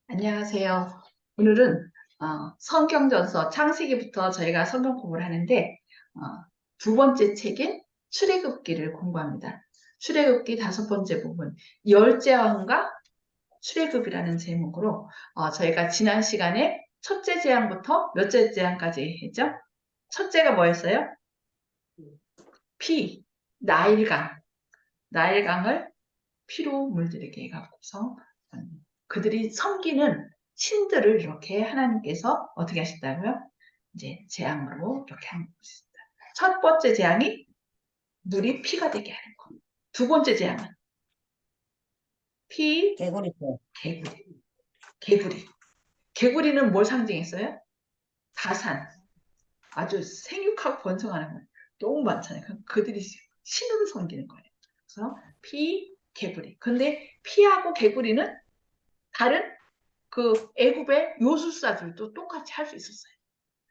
안녕하세요. 오늘은 성경전서 창세기부터 저희가 성경 공부를 하는데 어, 두 번째 책인 출애굽기를 공부합니다. 출애굽기 다섯 번째 부분 열재앙과 출애굽이라는 제목으로 저희가 지난 시간에 첫째 재앙부터 몇째 재앙까지 했죠? 첫째가 뭐였어요? 피, 나일강. 나일강을 피로 물들이게 해갖고서 그들이 섬기는 신들을 이렇게 하나님께서 어떻게 하셨다고요? 이제 재앙으로 이렇게 한 것입니다. 첫 번째 재앙이 물이 피가 되게 하는 것. 두 번째 재앙은 피, 개구리표. 개구리. 개구리. 개구리는 뭘 상징했어요? 다산. 아주 생육하고 번성하는 거예요. 너무 많잖아요. 그들이 신으로 섬기는 거예요. 그래서 피, 개구리. 근데 피하고 개구리는 다른 그 애굽의 요술사들도 똑같이 할 수 있었어요.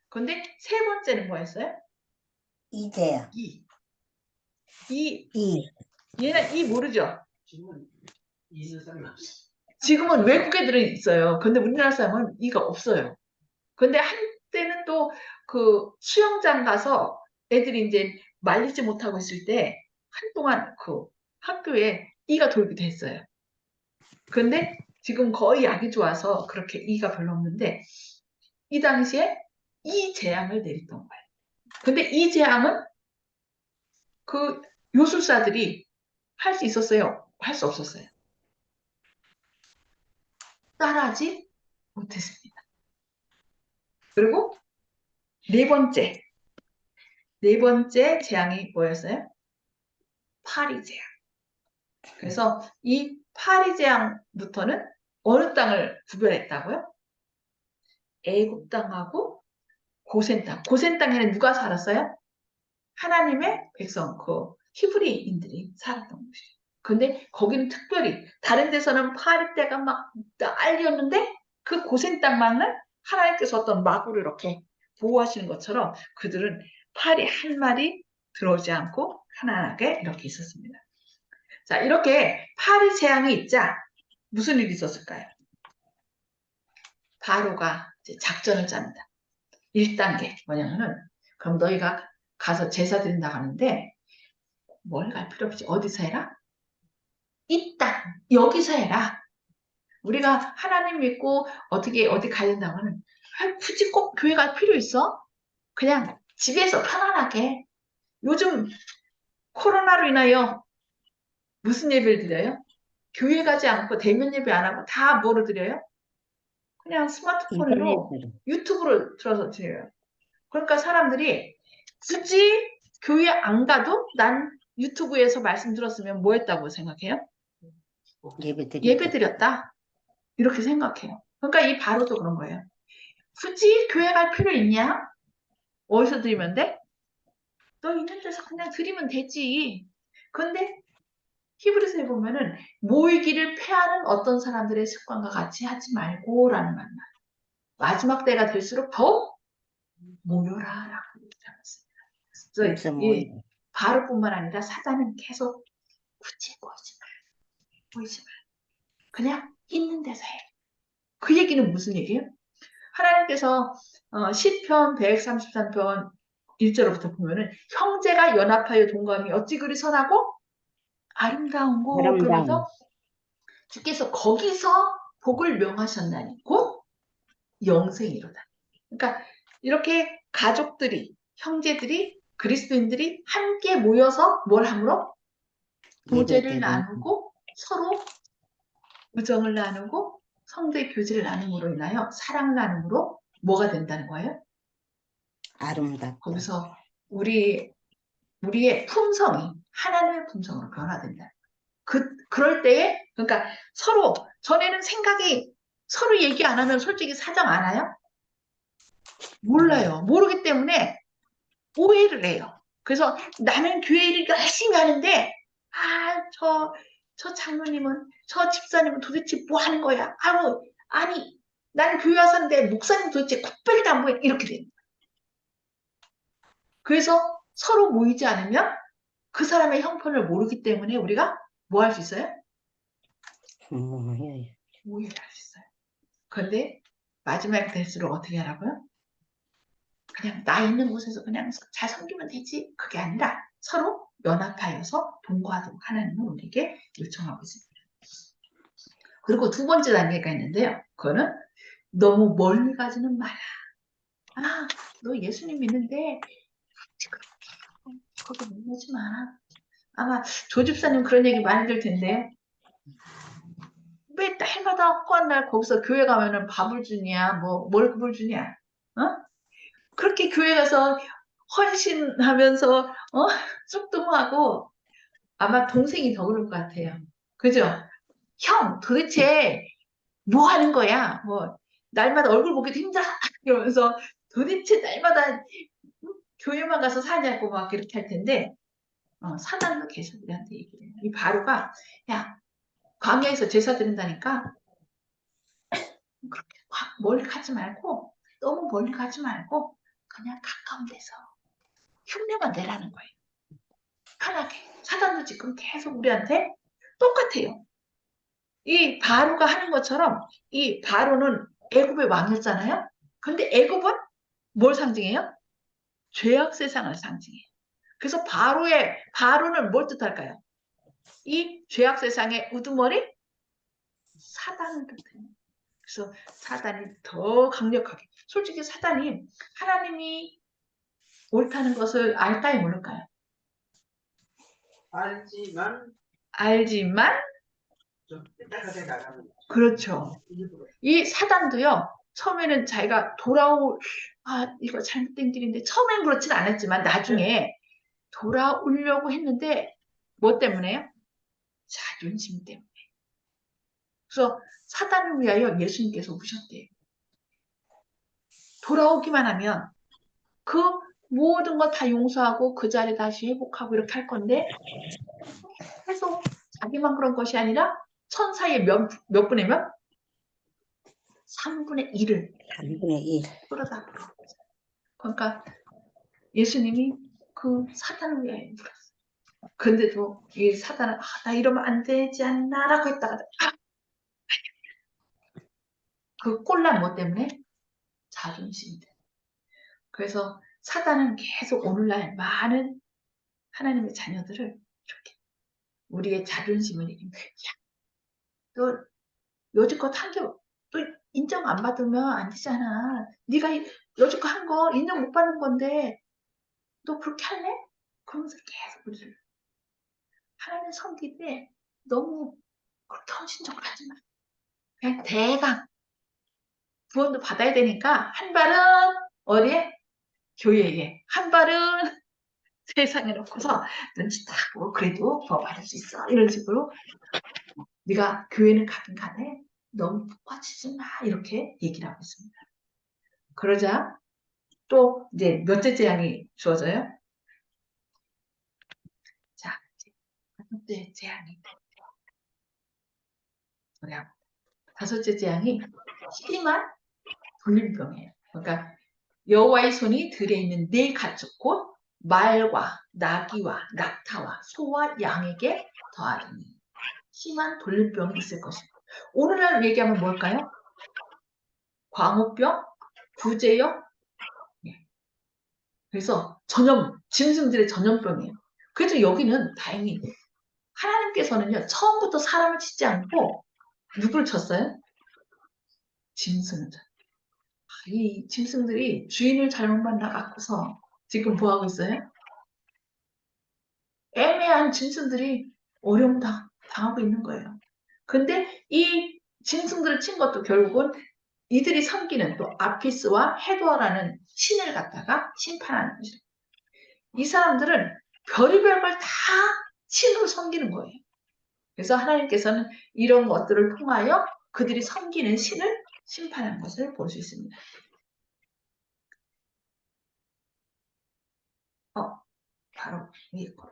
근데 세 번째는 뭐였어요? 이대야. 이. 이. 얘는 이 모르죠? 지금은 외국에 들어있어요. 근데 우리나라 사람은 이가 없어요. 근데 한때는 또 그 수영장 가서 애들이 이제 말리지 못하고 있을 때 한동안 그 학교에 이가 돌기도 했어요. 근데 지금 거의 약이 좋아서 그렇게 이가 별로 없는데 이 당시에 이 재앙을 내렸던 거예요. 근데 이 재앙은 그 요술사들이 할 수 있었어요? 할 수 없었어요? 따라하지 못했습니다. 그리고 네 번째 재앙이 뭐였어요? 파리 재앙. 그래서 이 파리 재앙부터는 어느 땅을 구별했다고요? 애굽 땅하고 고센 땅. 고센 땅에는 누가 살았어요? 하나님의 백성, 그 히브리인들이 살았던 곳이에요. 근데 거기는 특별히 다른 데서는 파리 때가 막 난리였는데 그 고센 땅만은 하나님께서 어떤 막으로 이렇게 보호하시는 것처럼 그들은 파리 한 마리 들어오지 않고 편안하게 이렇게 있었습니다. 자, 이렇게 파리 재앙이 있자 무슨 일이 있었을까요? 바로가 이제 작전을 짭니다. 1단계 뭐냐면은 그럼 너희가 가서 제사 드린다고 하는데 뭘 갈 필요 없지. 어디서 해라? 이 땅, 여기서 해라. 우리가 하나님 믿고 어떻게 어디 가야 된다고 하는 굳이 꼭 교회 갈 필요 있어? 그냥 집에서 편안하게. 요즘 코로나로 인하여 무슨 예배를 드려요? 교회 가지 않고 대면 예배 안 하고 다 뭐로 드려요? 그냥 스마트폰으로 인터넷으로. 유튜브로 들어서 드려요. 그러니까 사람들이 굳이 교회 안 가도 난 유튜브에서 말씀 들었으면 뭐 했다고 생각해요? 예배 예배 드렸다. 드렸다. 이렇게 생각해요. 그러니까 이 바로도 그런 거예요. 굳이 교회 갈 필요 있냐? 어디서 드리면 돼? 너 있는 데서 그냥 드리면 되지. 근데 히브리서에 보면은 모이기를 패하는 어떤 사람들의 습관과 같이 하지 말고라는 말만. 마지막 때가 될수록 더 모여라라고 얘기하셨습니다. 그래서 입서 이 모이고. 바로뿐만 아니라 사단은 계속 굳이 모이지 마. 그냥 있는 데서 해. 그 얘기는 무슨 얘기예요? 하나님께서 시편 133편 1절부터 보면은 형제가 연합하여 동감이 어찌 그리 선하고 아름다운고 아름다운. 그러면서 주께서 거기서 복을 명하셨나니 곧 영생이로다. 그러니까 이렇게 가족들이 형제들이 그리스도인들이 함께 모여서 뭘 함으로 예배 교제를 드리고. 나누고 서로 우정을 나누고 성도의 교제를 나눔으로 인하여 사랑을 나눔으로 뭐가 된다는 거예요? 아름답다. 거기서 우리의 품성이 하나님의 품성으로 변화된다. 그럴 때에, 그러니까 서로, 전에는 생각이 서로 얘기 안 하면 솔직히 사정 안 해요? 몰라요. 모르기 때문에 오해를 해요. 그래서 나는 교회 일을 열심히 하는데, 저 장로님은, 저 집사님은 도대체 뭐 하는 거야? 아니, 나는 교회 와서인데 목사님 도대체 콧배기도 안 보여. 이렇게 돼요. 그래서 서로 모이지 않으면 그 사람의 형편을 모르기 때문에 우리가 뭐 할 수 있어요? 예. 오해를 할 수 있어요. 그런데 마지막에 될수록 어떻게 하라고요? 그냥 나 있는 곳에서 그냥 잘 섬기면 되지. 그게 아니라 서로 연합하여서 동거하도록 하나님은 우리에게 요청하고 있습니다. 그리고 두 번째 단계가 있는데요. 그거는 너무 멀리 가지는 마라. 아, 너 예수님 믿는데 거기 머무지 마. 아마 조 집사님 그런 얘기 많이 들 텐데요. 왜 날마다 헛간 날 거기서 교회 가면은 밥을 주냐, 뭘 주냐, 어? 그렇게 교회 가서 헌신하면서, 쑥뚱하고 아마 동생이 더 그럴 것 같아요. 그죠? 형, 도대체 뭐 하는 거야? 날마다 얼굴 보기도 힘들어. 이러면서 도대체 날마다 교회만 가서 사냐고 막 이렇게 할 텐데, 사단도 계속 우리한테 얘기를 해요. 이 바로가, 야, 광야에서 제사 드린다니까, 그렇게 멀리 가지 말고, 너무 멀리 가지 말고, 그냥 가까운 데서 흉내만 내라는 거예요. 편하게. 사단도 지금 계속 우리한테 똑같아요. 이 바로가 하는 것처럼, 이 바로는 애굽의 왕이었잖아요. 근데 애굽은 뭘 상징해요? 죄악 세상을 상징해요. 그래서 바로는 뭘 뜻할까요? 이 죄악 세상의 우두머리? 사단을 뜻해요. 그래서 사단이 더 강력하게. 솔직히 사단이 하나님이 옳다는 것을 알까요, 모를까요? 알지만 알지만, 좀 삐딱하게 나가는 거죠. 그렇죠. 일부러. 이 사단도요, 처음에는 자기가 이거 잘못된 길인데, 처음엔 그렇진 않았지만, 나중에 돌아오려고 했는데, 뭐 때문에요? 자존심 때문에. 그래서 사단을 위하여 예수님께서 오셨대요. 돌아오기만 하면 그 모든 거 다 용서하고 그 자리 다시 회복하고 이렇게 할 건데 계속 자기만 그런 것이 아니라 천사의 몇 분의 몇? 3분의 1을 3분의 1. 끌어다 불어. 그러니까 예수님이 그 사단을 위하여 물었어요. 근데도 이 사단은 나 이러면 안 되지 않나라고 했다가 그 꼴란 뭐 때문에? 자존심 때문에. 그래서 사단은 계속 오늘날 많은 하나님의 자녀들을 이렇게 우리의 자존심을 이기면 너 여지껏 한 게 또 인정 안 받으면 안 되잖아. 네가 여지껏 한 거 인정 못 받는 건데 너 그렇게 할래? 그러면서 계속 우리를 하나님 섬기되 너무 그렇게 헌신적으로 하지 마. 그냥 대강 구원도 받아야 되니까 한 발은 어디에? 교회에. 한 발은 세상에 놓고서 눈치 딱 보고 그래도 더 받을 수 있어. 이런 식으로 네가 교회는 가긴 가네. 너무 빠지지 마. 이렇게 얘기를 하고 있습니다. 그러자 또 이제 몇째 재앙이 주어져요? 자, 다섯 번째 재앙이 뭐냐? 다섯째 재앙이 심한 돌림병이에요. 그러니까 여호와의 손이 들에 있는 네 가축 곧 말과 나귀와 낙타와 소와 양에게 더하리니 심한 돌림병이 있을 것입니다. 오늘날 얘기하면 뭘까요? 광우병, 구제염, 그래서 짐승들의 전염병이에요. 그래도 여기는 다행히 하나님께서는요, 처음부터 사람을 치지 않고 누굴 쳤어요? 짐승을. 이 짐승들이 주인을 잘못 만나갖고서 지금 뭐 하고 있어요? 애매한 짐승들이 어려움 당하고 있는 거예요. 근데 이 짐승들을 친 것도 결국은 이들이 섬기는 또 아피스와 헤도아라는 신을 갖다가 심판하는 거죠. 이 사람들은 별의별 걸 다 신으로 섬기는 거예요. 그래서 하나님께서는 이런 것들을 통하여 그들이 섬기는 신을 심판하는 것을 볼 수 있습니다. 바로 위에 거.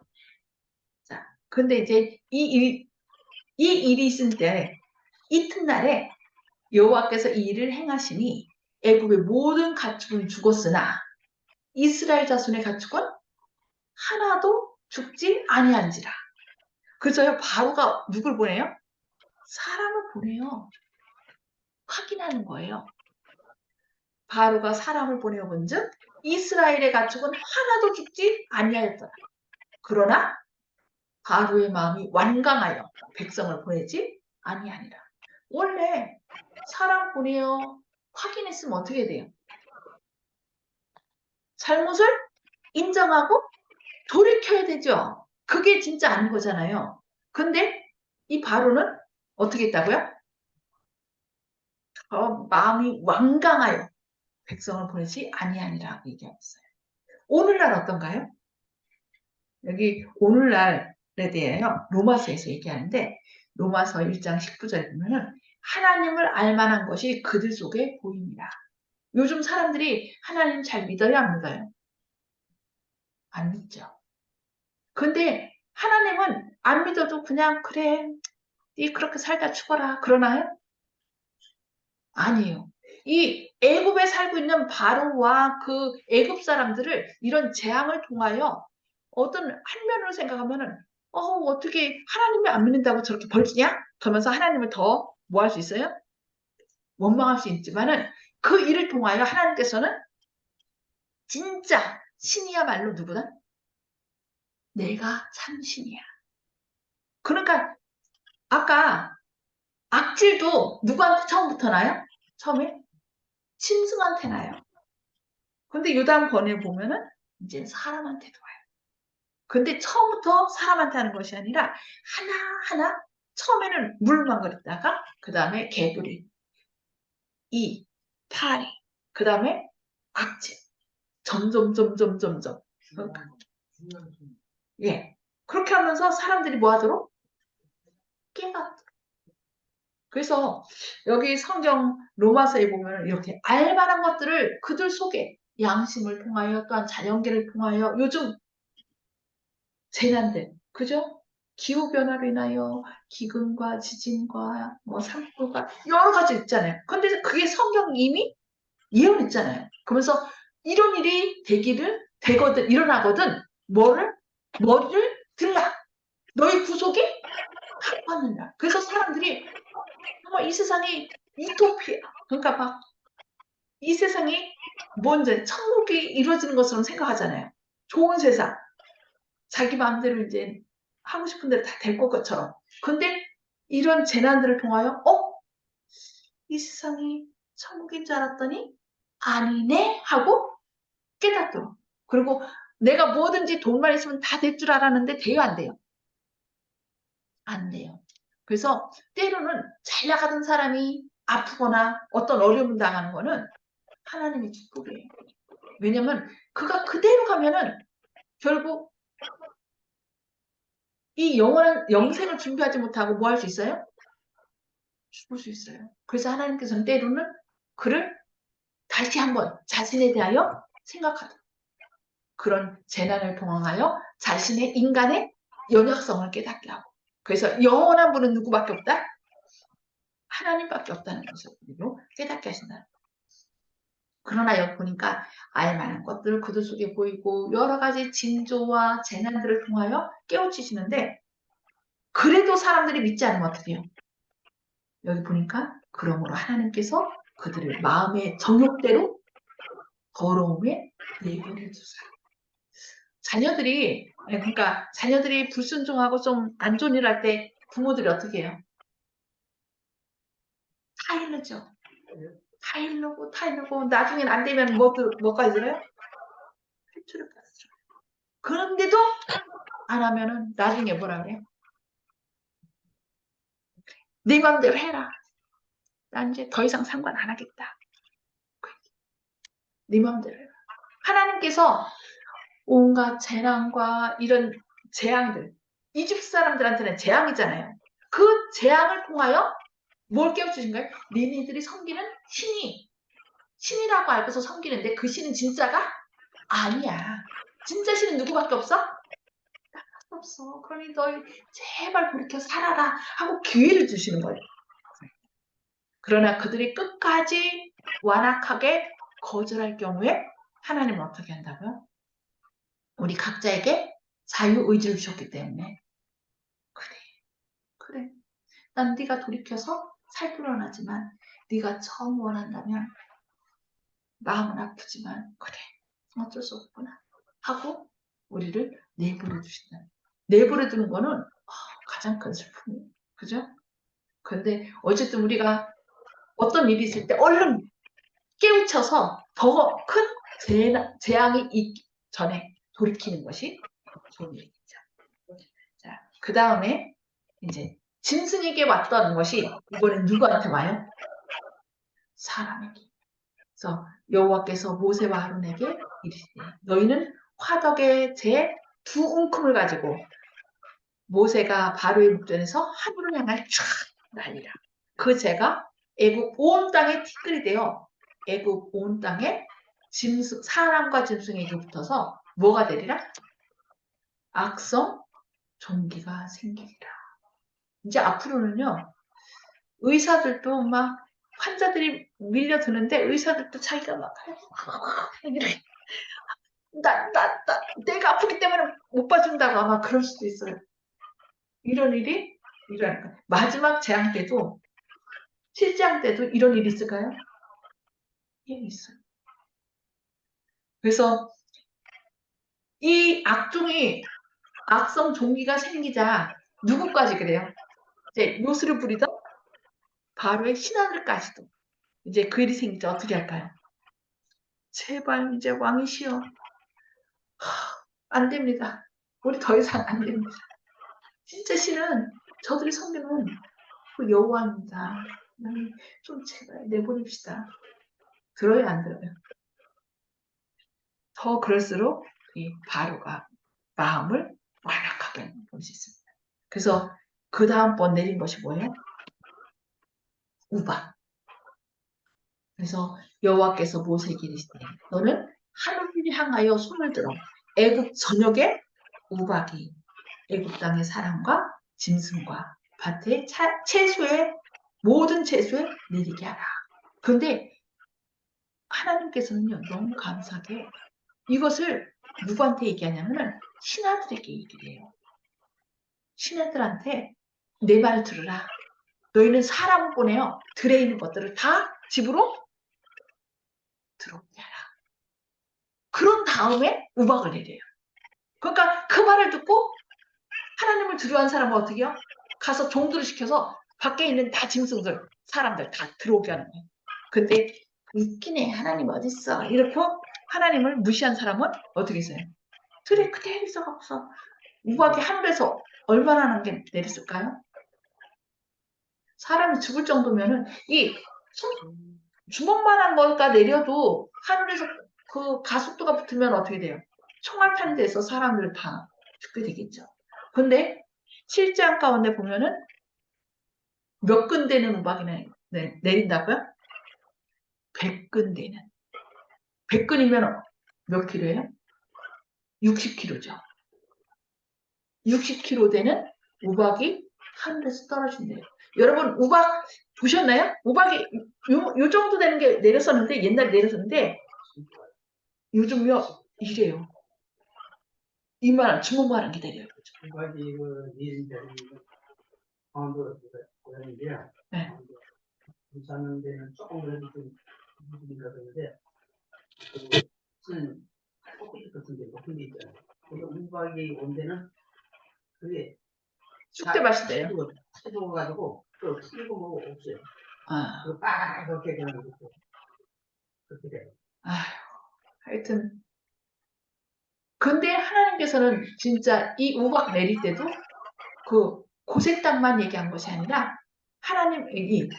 자, 근데 이제 이 일이 있을 때 이튿날에 여호와께서 이 일을 행하시니 애굽의 모든 가축은 죽었으나 이스라엘 자손의 가축은 하나도 죽지 아니한지라. 그래서요 바로가 누굴 보내요? 사람을 보내요. 확인하는 거예요. 바로가 사람을 보내어본즉 이스라엘의 가축은 하나도 죽지 아니하였더라. 그러나 바로의 마음이 완강하여 백성을 보내지 아니하니라. 원래 사람 보내어 확인했으면 어떻게 돼요? 잘못을 인정하고 돌이켜야 되죠. 그게 진짜 아닌 거잖아요. 근데 이 바로는 어떻게 했다고요? 마음이 완강하여 백성을 보내지 아니하니라고 얘기하고 있어요. 오늘날 어떤가요? 여기 오늘날에 대해요. 로마서에서 얘기하는데 로마서 1장 19절에 보면은 하나님을 알만한 것이 그들 속에 보입니다. 요즘 사람들이 하나님 잘 믿어요, 안 믿어요? 안 믿죠. 근데 하나님은 안 믿어도 그냥 그래, 네 그렇게 살다 죽어라 그러나요? 아니에요. 이 애굽에 살고 있는 바로와 그 애굽 사람들을 이런 재앙을 통하여 어떤 한 면으로 생각하면은 어떻게 하나님을 안 믿는다고 저렇게 벌지냐? 그러면서 하나님을 더 뭐 할 수 있어요? 원망할 수 있지만은 그 일을 통하여 하나님께서는 진짜 신이야말로 누구다? 내가 참 신이야. 그러니까 아까 악질도 누구한테 처음부터 나요? 처음에? 짐승한테 나요. 근데 요단번에 보면은 이제 사람한테도 와요. 근데 처음부터 사람한테 하는 것이 아니라 하나하나 처음에는 물만 그렸다가 그 다음에 개구리, 이, 파리, 그 다음에 악질, 점점. 예. 그렇게 하면서 사람들이 뭐 하도록? 깨닫도록. 그래서 여기 성경 로마서에 보면 이렇게 알만한 것들을 그들 속에 양심을 통하여 또한 자연계를 통하여 요즘 재난들, 그죠? 기후변화로 인하여 기근과 지진과 뭐 산불과 여러 가지 있잖아요. 근데 그게 성경 이미 예언했잖아요. 그러면서 이런 일이 되거든, 일어나거든, 뭐를 들라. 너희 구속이 가까웠느냐. 그래서 사람들이 정말 이 세상이 유토피아. 그러니까 막 이 세상이 뭔지 천국이 이루어지는 것처럼 생각하잖아요. 좋은 세상. 자기 마음대로 이제 하고 싶은 대로 다 될 것처럼. 근데 이런 재난들을 통하여 이 세상이 천국인 줄 알았더니 아니네 하고 깨닫도록. 그리고 내가 뭐든지 돈만 있으면 다 될 줄 알았는데 돼요, 안 돼요? 안 돼요. 그래서 때로는 잘 나가던 사람이 아프거나 어떤 어려움을 당하는 거는 하나님의 축복이에요. 왜냐면 그가 그대로 가면은 결국 이 영원한 영생을 준비하지 못하고 뭐 할 수 있어요? 죽을 수 있어요. 그래서 하나님께서는 때로는 그를 다시 한번 자신에 대하여 생각하도록 그런 재난을 통하여 자신의 인간의 연약성을 깨닫게 하고 그래서 영원한 분은 누구밖에 없다? 하나님밖에 없다는 것을 우리로 깨닫게 하신다. 그러나 여기 보니까 알만한 것들을 그들 속에 보이고 여러 가지 징조와 재난들을 통하여 깨우치시는데 그래도 사람들이 믿지 않으면 어떻게 해요? 여기 보니까 그러므로 하나님께서 그들을 마음의 정욕대로 더러움에 내버려 두사. 그러니까 자녀들이 불순종하고 좀 안 좋은 일 할 때 부모들이 어떻게 해요? 타일르죠. 타일르고 나중엔 안 되면 뭐가 있어요? 회초를 받죠. 그런데도 안 하면은 나중에 뭐라 그래요? 네 맘대로 해라. 난 이제 더 이상 상관 안 하겠다. 네 맘대로 해라. 하나님께서 온갖 재난과 이런 재앙들, 이집트 사람들한테는 재앙이잖아요. 그 재앙을 통하여 뭘 깨우치신 거예요? 니네들이 섬기는 신이라고 알고서 섬기는데 그 신은 진짜가 아니야. 진짜 신은 누구밖에 없어? 나밖에 없어. 그러니 너희 제발 돌이켜 살아라 하고 기회를 주시는 거예요. 그러나 그들이 끝까지 완악하게 거절할 경우에 하나님은 어떻게 한다고요? 우리 각자에게 자유의지를 주셨기 때문에 그래. 난 네가 돌이켜서 살풀어나지만 네가 처음 원한다면 마음은 아프지만 그래 어쩔 수 없구나 하고 우리를 내버려 두신다. 내버려 두는 거는 가장 큰 슬픔이에요. 그죠? 근데 어쨌든 우리가 어떤 일이 있을 때 얼른 깨우쳐서 더 큰 재앙이 있기 전에 돌이키는 것이 좋은 일이죠. 자, 그 다음에 이제 짐승에게 왔던 것이 이번엔 누구한테 와요? 사람에게. 그래서 여호와께서 모세와 아론에게 이르시되 너희는 화덕의 제 두 움큼을 가지고 모세가 바로의 목전에서 하늘을 향하여 쫙 날리라. 그 재가 애굽 온 땅에 티끌이 되어 애굽 온 땅에 짐승 사람과 짐승에게 붙어서 뭐가 되리라? 악성 종기가 생기리라. 이제 앞으로는요 의사들도 막 환자들이 밀려드는데 의사들도 자기가 막 이렇게 내가 아프기 때문에 못 봐준다고 아마 그럴 수도 있어요. 이런 일이 일어나니까 마지막 재앙 때도 실재앙 때도 이런 일이 있을까요? 예, 있어요. 그래서 이 악성 종기가 생기자 누구까지 그래요? 이제 요술을 부리던 바로의 신하들까지도 이제 그 일이 생기자 어떻게 할까요? 제발 이제 왕이시여 안 됩니다. 우리 더 이상 안 됩니다. 진짜 신은 저들이 섬기는 그 여호와입니다. 좀 제발 내보냅시다. 들어요 안 들어요? 더 그럴수록 이 바로가 마음을 완악하게 볼 수 있습니다. 그래서 그 다음번 내린 것이 뭐예요? 우박. 그래서 여호와께서 모세에게 이르시되 너는 하늘을 향하여 손을 들어 애굽 전역에 우박이 애굽 땅의 사람과 짐승과 밭의 채소에 모든 채소에 내리게 하라. 그런데 하나님께서는요 너무 감사하게 이것을 누구한테 얘기하냐면 신하들에게 얘기를 해요. 신하들한테 내 말을 들으라. 너희는 사람을 보내요. 들에 있는 것들을 다 집으로 들어오게 하라. 그런 다음에 우박을 내려요. 그러니까 그 말을 듣고 하나님을 두려워하는 사람은 어떻게 해요? 가서 종들을 시켜서 밖에 있는 다 짐승들, 사람들 다 들어오게 하는 거예요. 근데 웃기네. 하나님 어딨어? 이렇게 하나님을 무시한 사람은 어떻게 했어요? 들에 그대로 있어갖고서 우박이 하늘에서 얼마나 남게 내렸을까요? 사람이 죽을 정도면은 이 주먹만한 거가 내려도 하늘에서 그 가속도가 붙으면 어떻게 돼요? 총알 타는 데서 사람들 다 죽게 되겠죠. 근데 실제한 가운데 보면은 몇 근대는 우박이 내린다고요? 100근대는. 100근이면 몇 킬로예요? 60킬로죠. 60킬로 되는 우박이 하늘에서 떨어진대요. 여러분 우박 보셨나요? 우박이 요 정도 되는 게 내렸었는데 옛날에 내렸었는데 요즘요 이래요. 이만한 주먹만한 게 내려요. 우박이 그 일인데 강원도 고향인데요. 네. 사는 데는 조금 그래도 좀 무리가 되는데 큰 코끼리 같은 게 높은 게 있잖아요. 그 우박이 온 데는 그게 쑥대 맛이대요. 쳐져가지고 또 튀고 뭐 없어요. 아, 그 빠르게 그냥 그렇게 돼요. 하여튼 근데 하나님께서는 진짜 이 우박 내릴 때도 그 고세 땅만 얘기한 것이 아니라 하나님이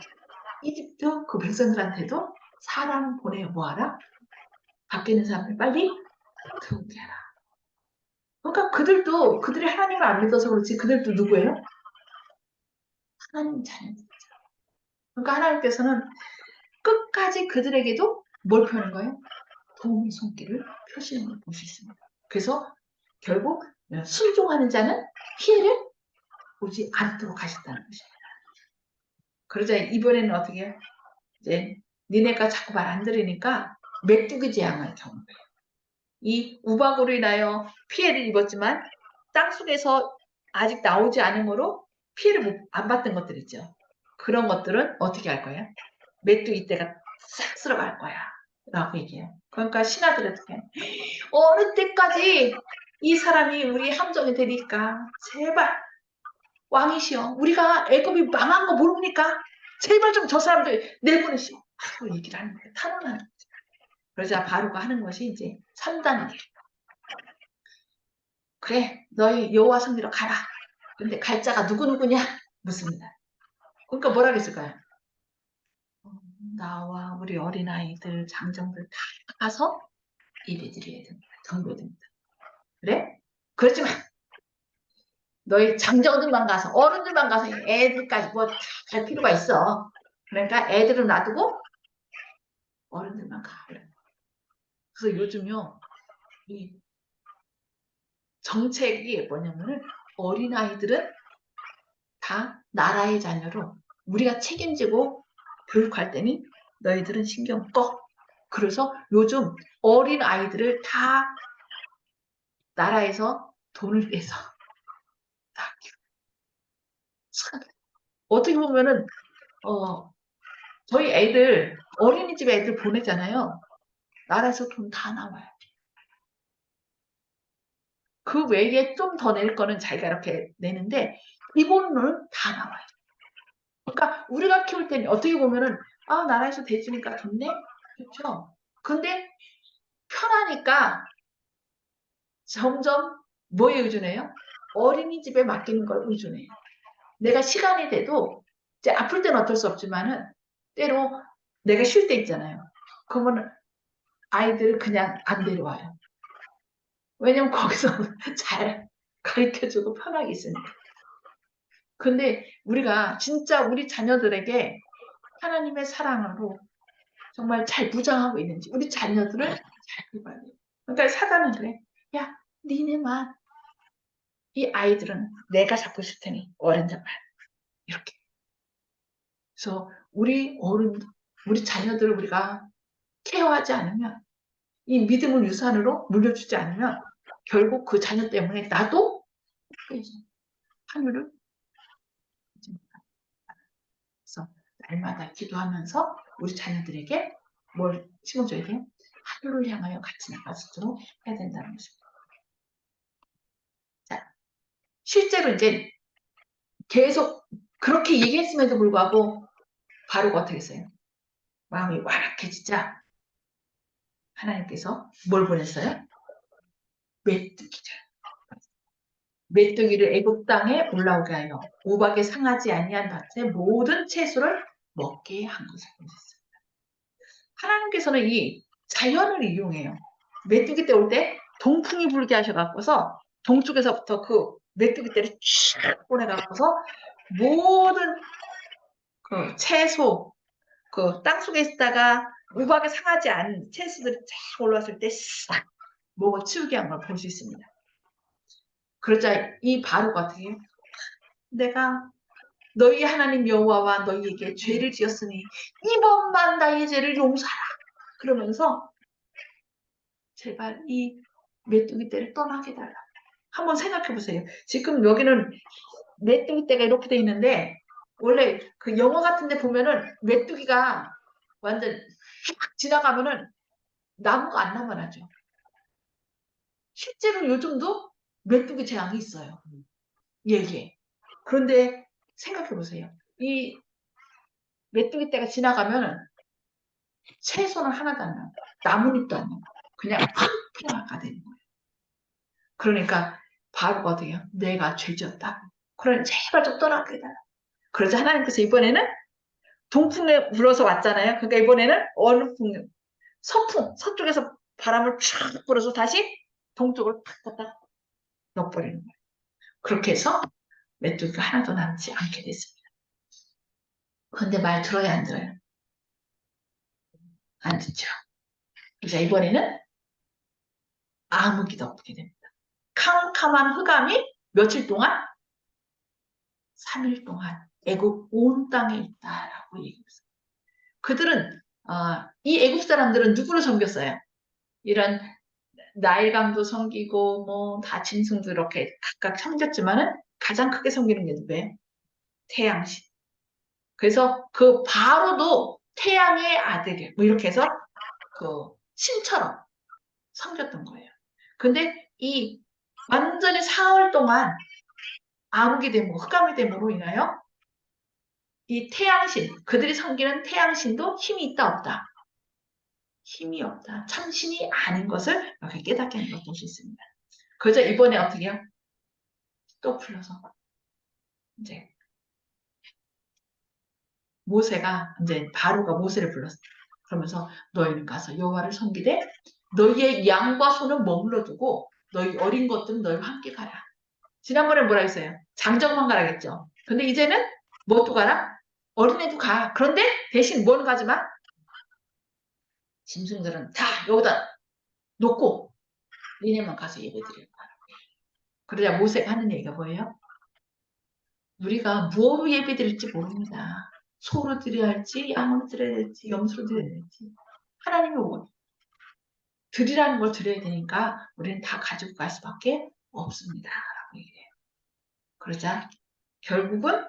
이집트 그 백성들한테도 사람 보내 뭐하라? 밖에 있는 사람을 빨리 들어오게 하라. 그러니까 그들도 그들이 하나님을 안 믿어서 그렇지 그들도 누구예요? 하나님 자녀들이죠. 그러니까 하나님께서는 끝까지 그들에게도 뭘 펴는 거예요? 도움의 손길을 펴시는 걸 볼 수 있습니다. 그래서 결국 순종하는 자는 피해를 보지 않도록 하셨다는 것입니다. 그러자 이번에는 어떻게 해요? 이제 니네가 자꾸 말 안 들으니까 메뚜기 재앙을 겪는 거예요. 이 우박으로 인하여 피해를 입었지만 땅속에서 아직 나오지 않으므로 피해를 안 받던 것들 있죠. 그런 것들은 어떻게 할 거예요? 메뚜기 떼가 싹 쓸어갈 거야. 라고 얘기해요. 그러니까 신하들은 어떻게 해요? 어느 때까지 이 사람이 우리 함정이 되니까 제발 왕이시여 우리가 애굽이 망한 거 모릅니까? 제발 좀 저 사람들 내보내시오. 하고 얘기를 하는 거예요. 탄원하는 거죠. 그러자 바로가 하는 것이 이제 3단계. 그래 너희 여호와 성기로 가라. 근데 갈 자가 누구냐? 묻습니다. 그러니까 뭐라 그랬을까요? 나와 우리 어린아이들 장정들 다 가서 예배드려야 됩니다. 경배해야 됩니다. 그래? 그렇지만 너희 장정들만 가서 어른들만 가서 애들까지 뭐 다 갈 필요가 있어. 그러니까 애들은 놔두고 어른들만 가. 그래서 요즘요 이 정책이 뭐냐면은 어린아이들은 다 나라의 자녀로 우리가 책임지고 교육할 때니 너희들은 신경 꺼. 그래서 요즘 어린아이들을 다 나라에서 돈을 떼서 다 키워. 어떻게 보면은 저희 애들 어린이집 애들 보내잖아요. 나라에서 돈 다 나와요. 그 외에 좀 더 낼 거는 자기가 이렇게 내는데 기본은 다 나와요. 그러니까 우리가 키울 때는 어떻게 보면은 나라에서 대주니까 좋네? 그렇죠? 근데 편하니까 점점 뭐에 의존해요? 어린이집에 맡기는 걸 의존해요. 내가 시간이 돼도 이제 아플 때는 어쩔 수 없지만은 때로 내가 쉴 때 있잖아요. 그러면 아이들을 그냥 안 데려와요. 왜냐면 거기서 잘 가르쳐주고 편하게 있으니까. 근데 우리가 진짜 우리 자녀들에게 하나님의 사랑으로 정말 잘 무장하고 있는지 우리 자녀들을 잘 봐야 돼요. 그러니까 사단은 그래. 야, 니네만 이 아이들은 내가 잡고 있을 테니 어른들만 이렇게. 그래서 우리 자녀들을 우리가 케어하지 않으면 이 믿음을 유산으로 물려주지 않으면 결국 그 자녀 때문에 나도 하늘을 그래서 날마다 기도하면서 우리 자녀들에게 뭘 심어줘야 돼요? 하늘을 향하여 같이 나갈 수 있도록 해야 된다는 것입니다. 자, 실제로 이제 계속 그렇게 얘기했음에도 불구하고 바로가 어떻게 했어요? 마음이 완악해지자 하나님께서 뭘 보냈어요? 메뚜기죠. 메뚜기를 애굽 땅에 올라오게 하여 우박에 상하지 아니한 밭의 모든 채소를 먹게 한 것을 보셨어요. 하나님께서는 이 자연을 이용해요. 메뚜기 때 올 때 동풍이 불게 하셔갖고서 동쪽에서부터 그 메뚜기 떼를 쫙 보내갖고서 모든 그 채소, 그 땅속에 있다가 우박에 상하지 않은 채소들이 쫙 올라왔을 때 싹 먹어 치우게 한 걸 볼 수 있습니다. 그러자 이 바로가 어떻게 해요? 내가 너희 하나님 여호와와 너희에게 죄를 지었으니 이번만 나의 죄를 용서하라. 그러면서 제발 이 메뚜기 떼를 떠나게 해달라. 한번 생각해 보세요. 지금 여기는 메뚜기 떼가 이렇게 돼 있는데 원래 그 영화 같은 데 보면은 메뚜기가 완전 휙 지나가면은 나무가 안 남아나죠. 실제로 요즘도 메뚜기 재앙이 있어요. 예. 그런데 생각해 보세요. 이 메뚜기 떼가 지나가면은 채소는 하나도 안 나고 나뭇잎도 안 나고 그냥 팍 피어나가 되는 거예요. 그러니까 바로가 어떻게 해요? 내가 죄졌다. 그러니 제발 좀 떠나게 해달라. 그러자 하나님께서 이번에는 동풍에 불어서 왔잖아요. 그러니까 이번에는 어느 풍? 서풍, 서쪽에서 바람을 쫙 불어서 다시 동쪽을 팍 갖다 넣어버리는 거예요. 그렇게 해서 메뚜기가 하나도 남지 않게 됐습니다. 그런데 말 들어야 안 들어요? 안 듣죠. 그래서 이번에는 아무 기도 없게 됩니다. 캄캄한 흑암이 며칠 동안? 3일 동안 애굽 온 땅에 있다라고 얘기했어요. 그들은 이 애굽 사람들은 누구를 섬겼어요? 이런 나일강도 섬기고 뭐 다 짐승도 이렇게 각각 섬겼지만은 가장 크게 섬기는 게 누구예요? 태양신. 그래서 그 바로도 태양의 아들, 뭐 이렇게 해서 그 신처럼 섬겼던 거예요. 근데 이 완전히 사흘 동안 암흑이 됨으로, 흑암이 됨으로 인하여 이 태양신, 그들이 섬기는 태양신도 힘이 있다, 없다? 힘이 없다. 참신이 아닌 것을 이렇게 깨닫게 하는 것도 있습니다. 그저 이번에 어떻게 해요? 또 풀려서 이제 모세가 이제 바로가 모세를 불렀어. 그러면서 너희는 가서 여호와를 섬기되 너희의 양과 소는 머물러 두고 너희 어린 것들은 너희와 함께 가라. 지난번에 뭐라 했어요? 장정만 가라겠죠. 근데 이제는 뭐도 가라? 어린애도 가. 그런데 대신 뭐는 가지 마? 짐승들은 다 여기다 놓고 니네만 가서 예배드릴 거야. 그러자 모세가 하는 얘기가 뭐예요? 우리가 무엇으로 예배드릴지 모릅니다. 소로 드려야 할지, 양으로 드려야 할지, 염소로 드려야 할지. 하나님이 원 드리라는 걸 드려야 되니까 우리는 다 가지고 갈 수밖에 없습니다. 라고 얘기해요. 그러자 결국은